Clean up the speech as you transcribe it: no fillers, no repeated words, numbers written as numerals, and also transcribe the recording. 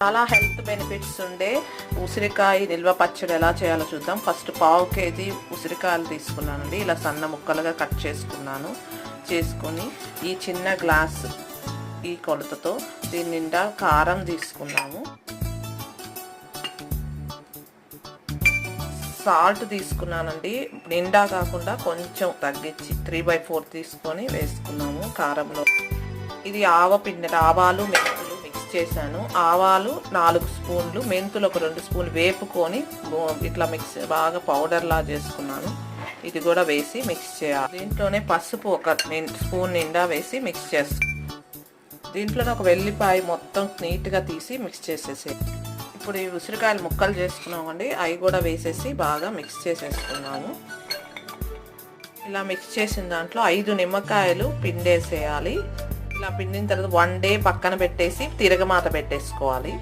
చాలా health benefits ఉండే ఉసిరికాయ నిల్వ పచ్చడి ఎలా చేయాలో చూద్దాం. ఫస్ట్ పావు కేజీ ఉసిరికాయలు తీసుకున్నానండి. ఇలా సన్న ముక్కలుగా కట్ చేసుకొని ఈ చిన్న గ్లాస్ ఈ కొలతతో దీని నిండా కారం తీసుకున్నాము. సాల్ట్ తీసుకున్నానండి. నిండా కాకుండా కొంచెం తగ్గించి 3/4 తీసుకొని వేసుకున్నాము కారంలో. ఇది ఆవాలు మెంతులు మిక్స్ చేశాను. ఆవాలు 4 స్పూన్లు, మెంతులు ఒక 2 స్పూన్లు వేపుకొని ఇట్లా మిక్స్ బాగా పౌడర్ లా చేసుకున్నాను. ఇది కూడా వేసి మిక్స్ చేయాలి. దీంట్లోనే పసుపు ఒక స్పూన్ నిండా వేసి మిక్స్ చేస్తాను. దీంట్లోనే ఒక వెల్లిపాయ మొత్తం నీట్గా తీసి మిక్స్ చేసేసి ఇప్పుడు ఈ ఉసిరికాయలు ముక్కలు చేసుకున్నామండి. అవి కూడా వేసేసి బాగా మిక్స్ చేసేసుకున్నాము. ఇలా మిక్స్ చేసిన దాంట్లో 5 నిమ్మకాయలు పిండేసేయాలి. ఇలా పిండిన తర్వాత 1 డే పక్కన పెట్టేసి తిరగమాత పెట్టేసుకోవాలి.